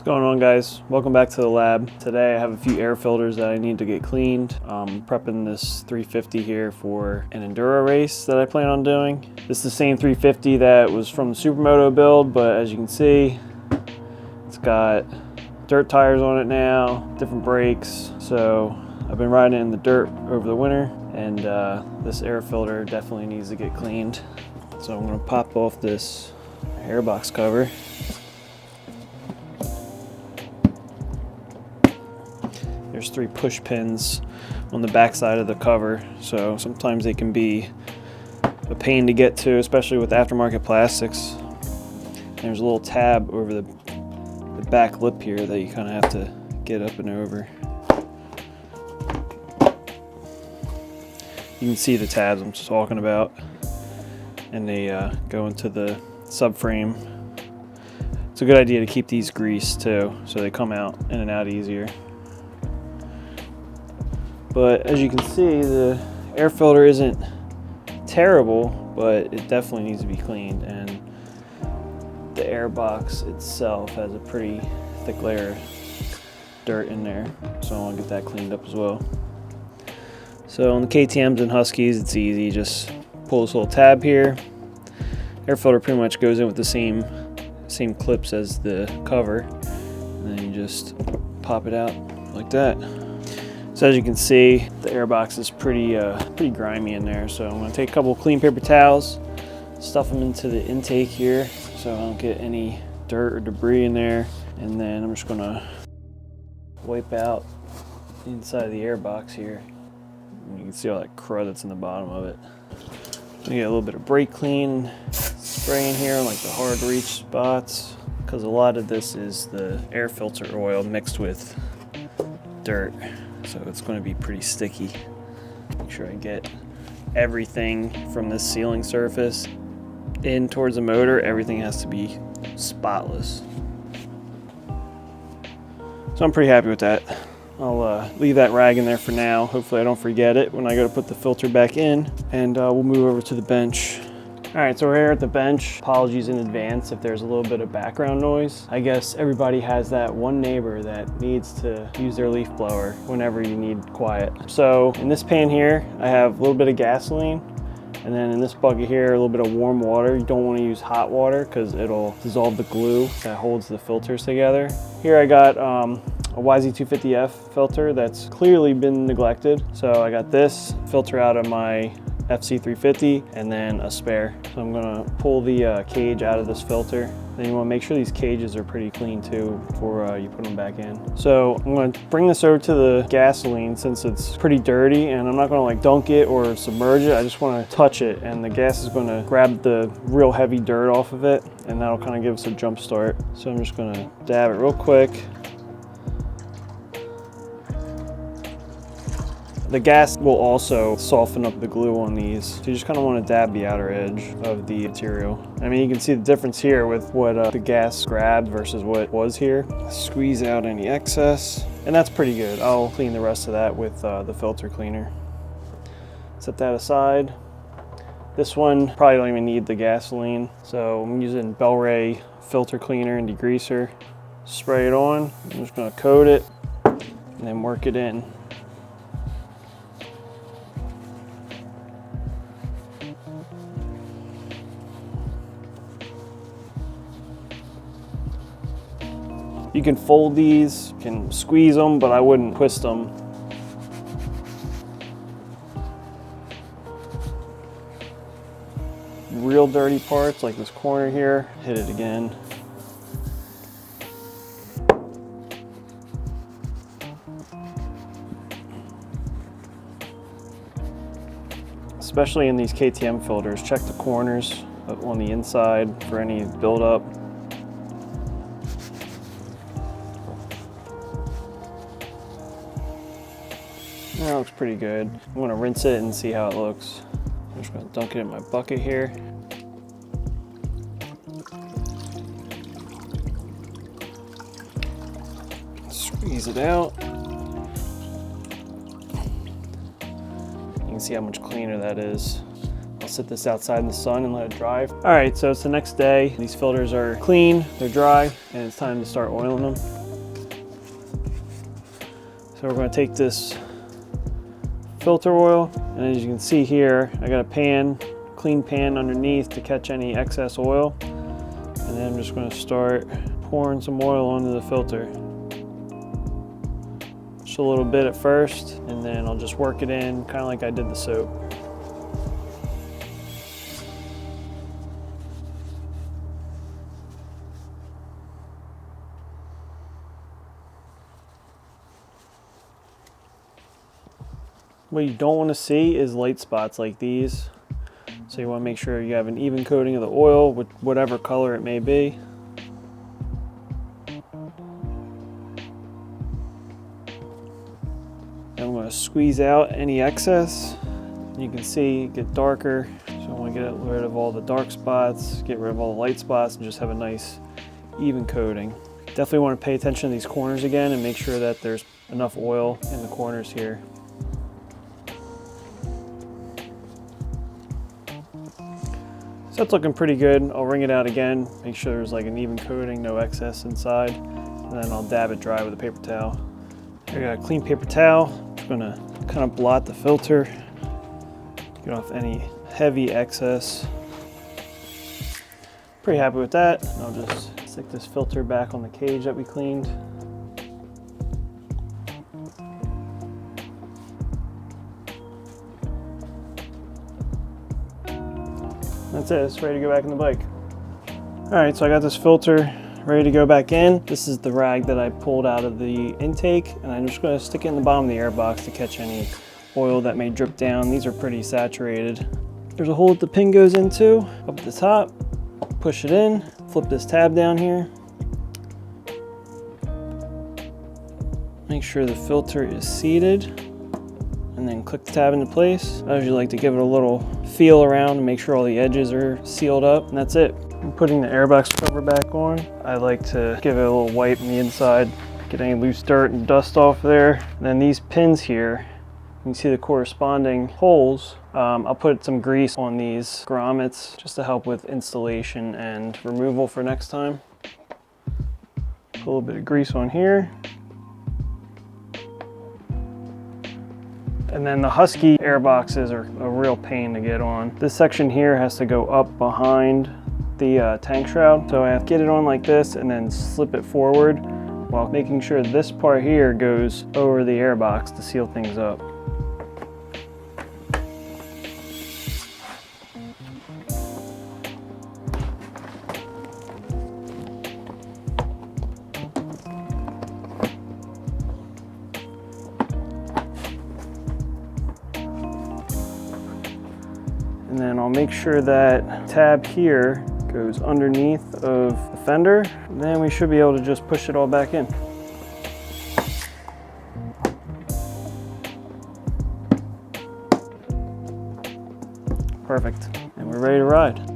What's going on, guys? Welcome back to the lab. Today I have a few air filters that I need to get cleaned. I'm prepping this 350 here for an enduro race that I plan on doing. This is the same 350 that was from the Supermoto build, but as you can see, it's got dirt tires on it now, different brakes. So I've been riding it in the dirt over the winter, and this air filter definitely needs to get cleaned. So I'm gonna pop off this airbox cover. There's 3 push pins on the back side of the cover, so sometimes they can be a pain to get to, especially with aftermarket plastics. There's a little tab over the back lip here that you kind of have to get up and over. You can see the tabs I'm talking about, and they go into the subframe. It's a good idea to keep these greased too, so they come out in and out easier. But as you can see, the air filter isn't terrible, but it definitely needs to be cleaned, and the air box itself has a pretty thick layer of dirt in there, so I want to get that cleaned up as well. So on the KTMs and Huskies, it's easy. Just pull this little tab here. Air filter pretty much goes in with the same clips as the cover, and then you just pop it out like that. So as you can see, the air box is pretty grimy in there. So I'm going to take a couple clean paper towels, stuff them into the intake here so I don't get any dirt or debris in there, and then I'm just going to wipe out the inside of the air box here. And you can see all that crud that's in the bottom of it. I get a little bit of brake clean spray in here on like the hard reach spots, because a lot of this is the air filter oil mixed with dirt. So it's going to be pretty sticky. Make sure I get everything from this sealing surface in towards the motor. Everything has to be spotless. So I'm pretty happy with that. I'll leave that rag in there for now. Hopefully I don't forget it when I go to put the filter back in, and we'll move over to the bench. All right, so we're here at the bench. Apologies in advance if there's a little bit of background noise. I guess everybody has that one neighbor that needs to use their leaf blower whenever you need quiet. So in this pan here, I have a little bit of gasoline, and then in this bucket here, a little bit of warm water. You don't want to use hot water because it'll dissolve the glue that holds the filters together. Here I got a YZ250F filter that's clearly been neglected. So I got this filter out of my FC350 and then a spare. So I'm gonna pull the cage out of this filter. Then you wanna make sure these cages are pretty clean too before you put them back in. So I'm gonna bring this over to the gasoline since it's pretty dirty, and I'm not gonna like dunk it or submerge it. I just wanna touch it, and the gas is gonna grab the real heavy dirt off of it, and that'll kind of give us a jump start. So I'm just gonna dab it real quick. The gas will also soften up the glue on these. So you just kind of want to dab the outer edge of the material. I mean, you can see the difference here with what the gas grabbed versus what was here. Squeeze out any excess, and that's pretty good. I'll clean the rest of that with the filter cleaner. Set that aside. This one probably don't even need the gasoline. So I'm using Bel-Ray filter cleaner and degreaser. Spray it on. I'm just going to coat it and then work it in. You can fold these, you can squeeze them, but I wouldn't twist them. Real dirty parts, like this corner here, hit it again. Especially in these KTM filters, check the corners on the inside for any buildup. That looks pretty good. I'm gonna rinse it and see how it looks. I'm just gonna dunk it in my bucket here. Squeeze it out. You can see how much cleaner that is. I'll sit this outside in the sun and let it dry. All right, so it's the next day. These filters are clean, they're dry, and it's time to start oiling them. So we're going to take this filter oil, and as you can see here, I got a pan, clean pan underneath to catch any excess oil. And then I'm just going to start pouring some oil onto the filter. Just a little bit at first, and then I'll just work it in, kind of like I did the soap. What you don't want to see is light spots like these. So you want to make sure you have an even coating of the oil with whatever color it may be. I'm going to squeeze out any excess. You can see it get darker. So I want to get rid of all the dark spots, get rid of all the light spots, and just have a nice even coating. Definitely want to pay attention to these corners again and make sure that there's enough oil in the corners here. So that's looking pretty good. I'll wring it out again, make sure there's like an even coating, no excess inside, and then I'll dab it dry with a paper towel. I got a clean paper towel. I'm gonna kind of blot the filter, get off any heavy excess. Pretty happy with that. I'll just stick this filter back on the cage that we cleaned. That's it, it's ready to go back in the bike. All right, so I got this filter ready to go back in. This is the rag that I pulled out of the intake, and I'm just gonna stick it in the bottom of the airbox to catch any oil that may drip down. These are pretty saturated. There's a hole that the pin goes into, up at the top. Push it in, flip this tab down here. Make sure the filter is seated, and then click the tab into place. I usually like to give it a little feel around and make sure all the edges are sealed up, and that's it. I'm putting the airbox cover back on. I like to give it a little wipe on the inside, get any loose dirt and dust off there. And then these pins here, you can see the corresponding holes. I'll put some grease on these grommets just to help with installation and removal for next time. Put a little bit of grease on here. And then the Husky airboxes are a real pain to get on. This section here has to go up behind the tank shroud. So I have to get it on like this and then slip it forward while making sure this part here goes over the airbox to seal things up. And then I'll make sure that tab here goes underneath of the fender. And then we should be able to just push it all back in. Perfect. And we're ready to ride.